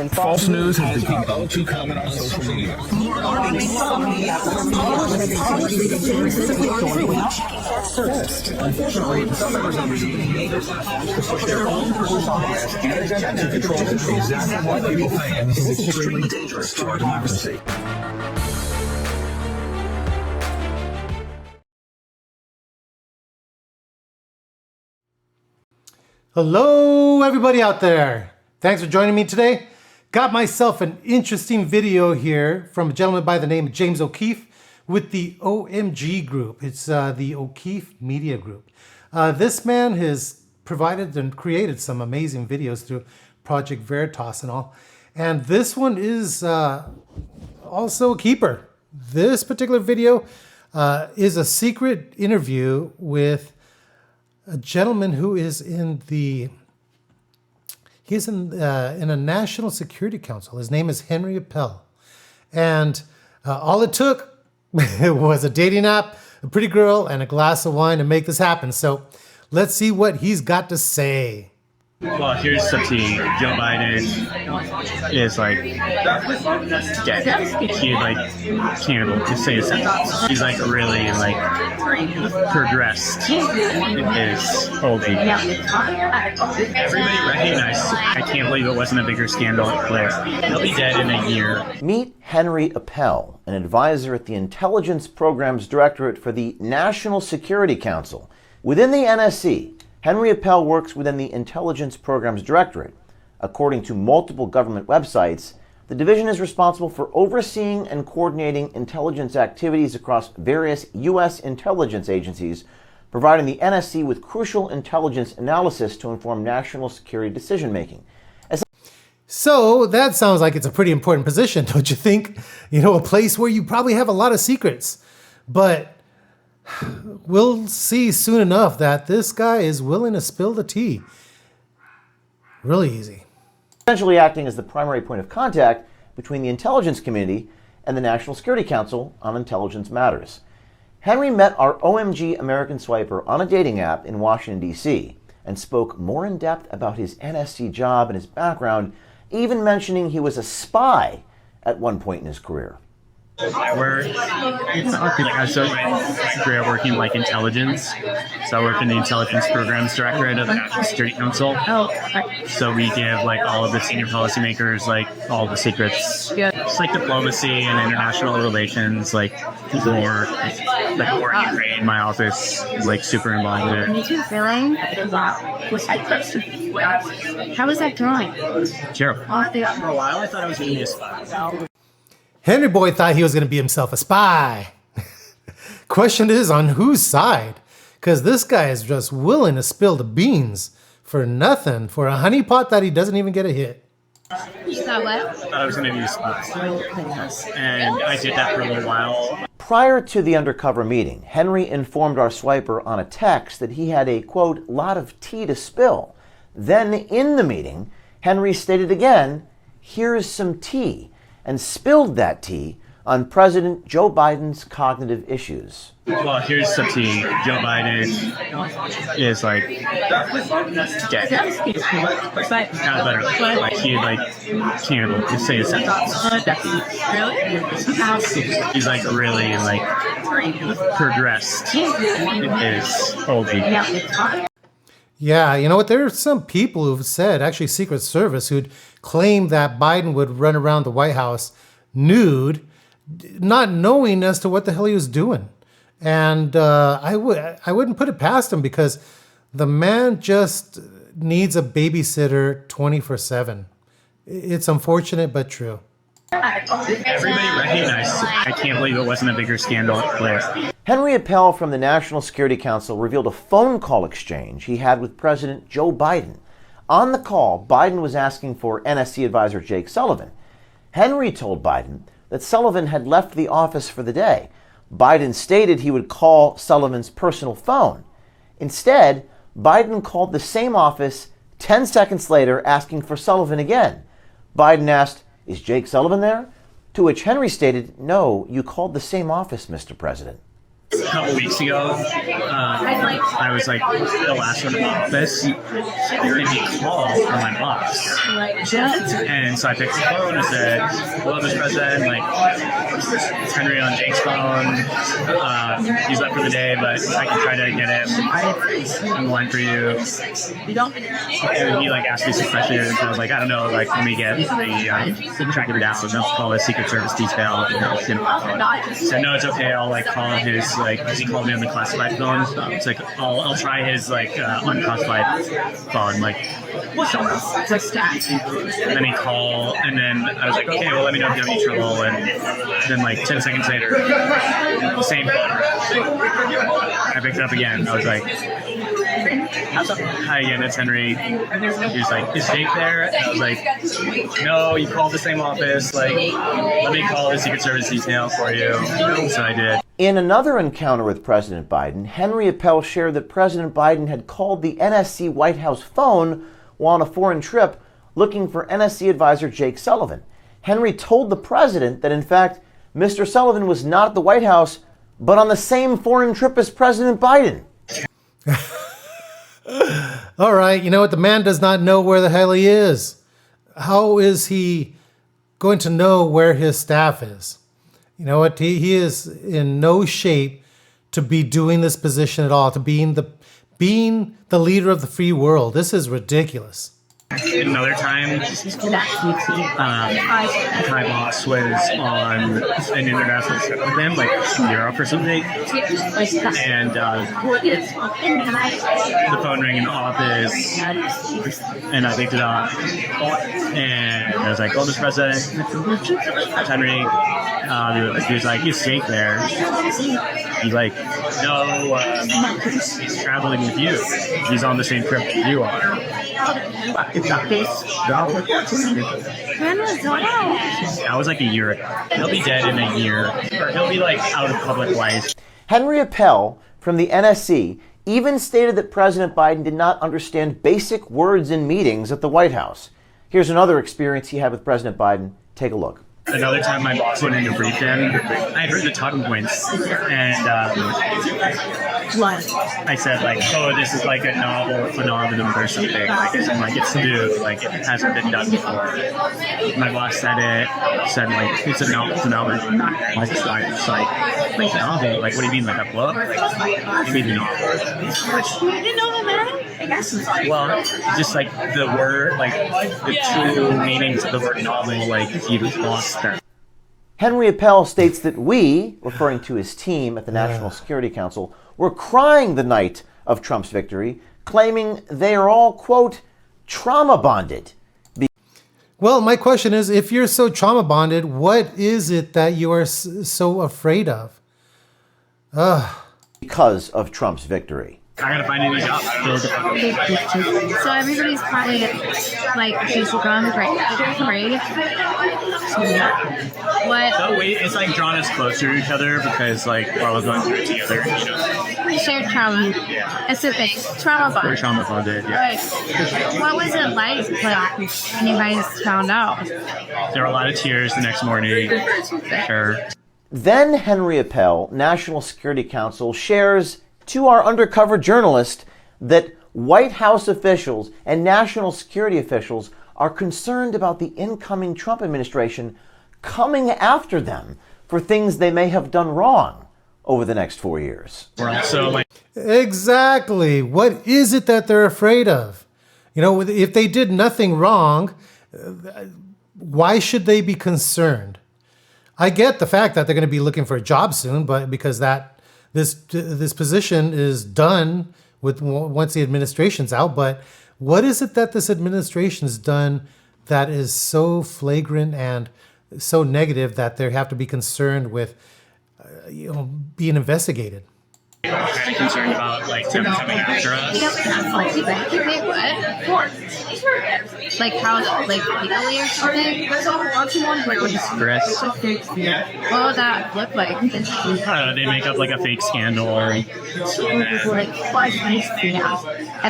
False news has become all too common on social media. Unfortunately, some members of the media push their own personal bias and agenda to control exactly what people think, and this is extremely dangerous to our democracy. Hello, everybody out there. Thanks for joining me today. Got myself an interesting video here from a gentleman by the name of James O'Keefe with the OMG group. It's the O'Keefe Media Group. This man has provided and created some amazing videos through Project Veritas and all. And this one is also a keeper. This particular video is a secret interview with a gentleman who is in a National Security Council. His name is Henry Appell. And all it took was a dating app, a pretty girl, and a glass of wine to make this happen. So let's see what he's got to say. Well, here's the tea. Joe Biden is like dead. He can't just say a sentence. He's really progressed in his holding. Everybody recognized. I can't believe it wasn't a bigger scandal at Blair. He'll be dead in a year. Meet Henry Appell, an advisor at the Intelligence Programs Directorate for the National Security Council. Within the NSC, Henry Appell works within the Intelligence Programs Directorate. According to multiple government websites, the division is responsible for overseeing and coordinating intelligence activities across various U.S. intelligence agencies, providing the NSC with crucial intelligence analysis to inform national security decision-making. So that sounds like it's a pretty important position, don't you think? You know, a place where you probably have a lot of secrets. But we'll see soon enough that this guy is willing to spill the tea. Really easy. Essentially acting as the primary point of contact between the intelligence community and the National Security Council on intelligence matters. Henry met our OMG American Swiper on a dating app in Washington, D.C., and spoke more in depth about his NSC job and his background, even mentioning he was a spy at one point in his career. I started my career working intelligence. So I work in the Intelligence Programs Directorate of the National Security Council. So we give all of the senior policymakers all the secrets. Just diplomacy and international relations, war, war in Ukraine. My office is super involved in it. Me too, feeling. How was that drawing? Terrible. For a while I thought I was going to be a spy. Henry Boy thought he was going to be himself a spy. Question is, on whose side? Because this guy is just willing to spill the beans for nothing, for a honeypot that he doesn't even get a hit. You thought what? I thought I was going to be a spy. And I did that for a little while. Prior to the Undercover meeting, Henry informed our swiper on a text that he had a, quote, lot of tea to spill. Then in the meeting, Henry stated again, here's some tea, and spilled that tea on President Joe Biden's cognitive issues. Well, here's the tea. Joe Biden is dead. Not better. He can't just say a sentence. He's really progressed in his holding. Yeah, you know what? There are some people who've said, actually Secret Service, who'd claim that Biden would run around the White House nude, not knowing as to what the hell he was doing. And I wouldn't put it past him, because the man just needs a babysitter 24/7. It's unfortunate, but true. Everybody recognized. I can't believe it wasn't a bigger scandal at Blair. Henry Appell from the National Security Council revealed a phone call exchange he had with President Joe Biden. On the call, Biden was asking for NSC advisor Jake Sullivan. Henry told Biden that Sullivan had left the office for the day. Biden stated he would call Sullivan's personal phone. Instead, Biden called the same office 10 seconds later asking for Sullivan again. Biden asked, "Is Jake Sullivan there?" To which Henry stated, "No, you called the same office, Mr. President." a couple weeks ago, I was like the last one in the office, and he called from my boss. And so I picked the phone and said, "Hello, Mr. President. Like, it's Henry on Jake's phone. He's left for the day, but I can try to get him on the line for you." And he like asked me some questions, and I was like, "I don't know. Like, let me get the track of it down. So don't call the Secret Service detail." So no, it's okay. I'll like call his like. He called me on the classified phone. So it's like I'll try his like unclassified phone. Like, and then he called, and then I was like, "Okay, well, let me know if you have any trouble." And then like 10 seconds later, the same phone. I picked it up again. I was like, "Hi again, it's Henry." He was like, "Is Jake there?" And I was like, "No, you called the same office. Like, let me call the Secret Service detail for you." So I did. In another encounter with President Biden, Henry Appell shared that President Biden had called the NSC White House phone while on a foreign trip looking for NSC advisor Jake Sullivan. Henry told the president that, in fact, Mr. Sullivan was not at the White House, but on the same foreign trip as President Biden. All right, you know what? The man does not know where the hell he is. How is he going to know where his staff is? You know what? He is in no shape to be doing this position at all, to being the leader of the free world. This is ridiculous. Another time, my boss was on an international trip with him, like Europe or something, and the phone rang in the office, and I picked it up, and I was like, "Oh, Mr. President, it's Henry." He was like, "Is Jake there?" He's like, "No, he's traveling with you. He's on the same trip that you are." That was like a year ago. He'll be dead in a year, or he'll be like out of public life. Henry Appell from the NSC even stated that President Biden did not understand basic words in meetings at the White House. Here's another experience he had with President Biden. Take a look. Another time my boss went in to brief him, I had heard the talking points, and I said like, "Oh, this is like a novel phenomenon or something. Like it's new, like it hasn't been done before." My boss said like, "It's a novel phenomenon." I was just like, novel? Like, what do you mean, like a book? Like, you mean the novel? You didn't know that, man? Well, just like the word, like the two meanings of the word novel, like you lost them. Henry Appell states that we, referring to his team at the National Security Council, were crying the night of Trump's victory, claiming they are all, quote, trauma bonded. Well, my question is, if you're so trauma bonded, what is it that you are so afraid of? Because of Trump's victory. I gotta find a new job. So everybody's probably like she's drawn right? What? So it's like drawn us closer to each other because like we're all going through it together. You know? Shared trauma. Yeah. It's a trauma bond. We're trauma bonded. Yeah. Right. What was it like when you guys found out? There were a lot of tears the next morning. Sure. Then Henry Appell, National Security Council, shares to our undercover journalist that White House officials and national security officials are concerned about the incoming Trump administration coming after them for things they may have done wrong over the next 4 years. We're also like, Exactly. What is it that they're afraid of? You know, if they did nothing wrong, why should they be concerned? I get the fact that they're going to be looking for a job soon, but because this position is done with once the administration's out. But what is it that this administration's done that is so flagrant and so negative that they have to be concerned with, being investigated? I'm concerned about like them coming after us. Wait, what? Like how, like legally or something? Stress. What would that look like? I don't know, they make up like a fake scandal or It's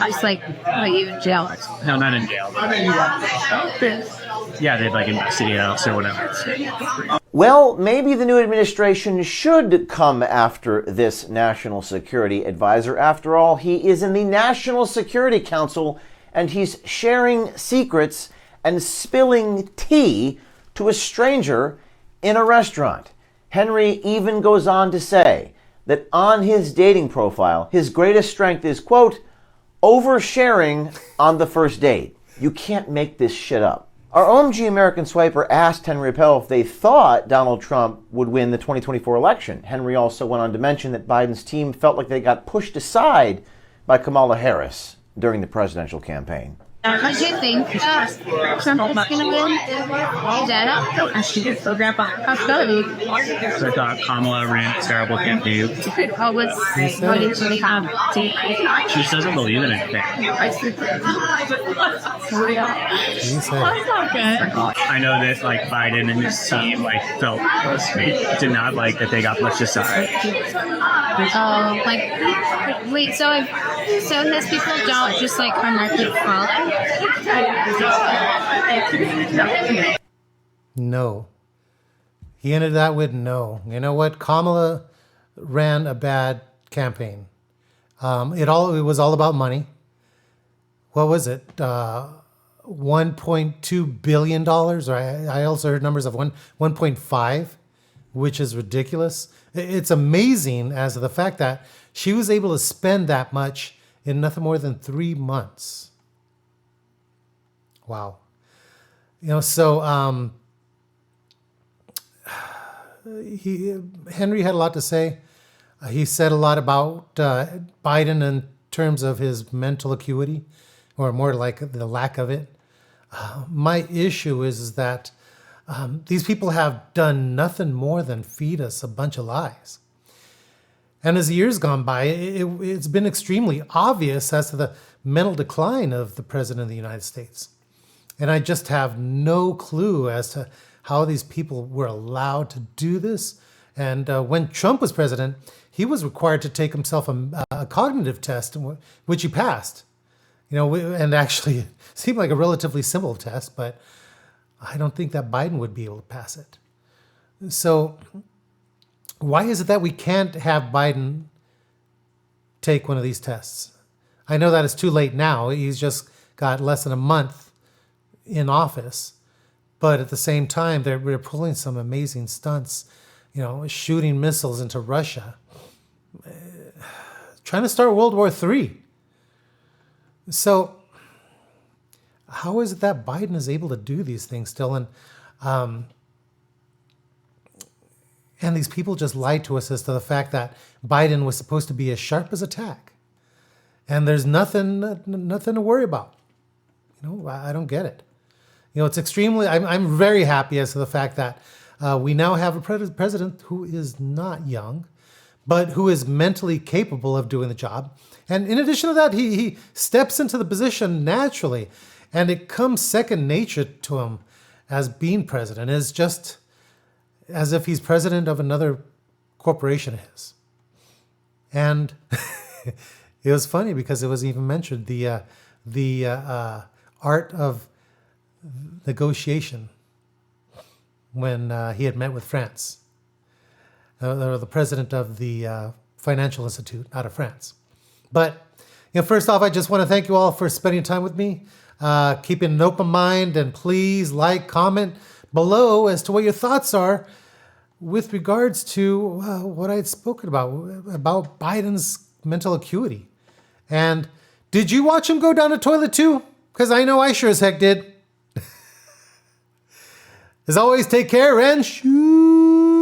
just like put you in jail. no, not in jail. But yeah, they'd like investigate us or whatever. Well, maybe the new administration should come after this national security advisor. After all, he is in the National Security Council and he's sharing secrets and spilling tea to a stranger in a restaurant. Henry even goes on to say that on his dating profile, his greatest strength is, quote, oversharing on the first date. You can't make this shit up. Our OMG American Swiper asked Henry Appell if they thought Donald Trump would win the 2024 election. Henry also went on to mention that Biden's team felt like they got pushed aside by Kamala Harris during the presidential campaign. Do you think Trump is going to win? So I thought Kamala ran a terrible campaign. What did she have? She just doesn't believe in anything. I know that like Biden and his team did not like that they got pushed aside. Wait, so his people don't just unlikely follow? No. He ended that with no. You know what? Kamala ran a bad campaign. It was all about money. What was it? $1.2 billion, or I also heard numbers of 1.5, which is ridiculous. It's amazing as to the fact that she was able to spend that much in nothing more than 3 months. Wow. Henry had a lot to say. He said a lot about Biden in terms of his mental acuity, or more like the lack of it. My issue is that these people have done nothing more than feed us a bunch of lies. And as the years gone by, it's been extremely obvious as to the mental decline of the President of the United States. And I just have no clue as to how these people were allowed to do this. And when Trump was president, he was required to take himself a cognitive test, which he passed. And actually it seemed like a relatively simple test, but I don't think that Biden would be able to pass it. So why is it that we can't have Biden take one of these tests? I know that it's too late now. He's just got less than a month in office, but at the same time, they're pulling some amazing stunts, shooting missiles into Russia, trying to start World War III. So how is it that Biden is able to do these things still? And these people just lied to us as to the fact that Biden was supposed to be as sharp as a tack. And there's nothing to worry about. I don't get it. It's extremely, I'm very happy as to the fact that we now have a president who is not young, but who is mentally capable of doing the job. And in addition to that, he steps into the position naturally, and it comes second nature to him as being president. It's just as if he's president of another corporation of his. And it was funny because it was even mentioned, the art of negotiation when he had met with France, the president of the Financial Institute out of France. But first off, I just want to thank you all for spending time with me, keeping an open mind, and please comment below as to what your thoughts are with regards to what I had spoken about Biden's mental acuity. And did you watch him go down the toilet too? Because I know I sure as heck did. As always, take care and shoot.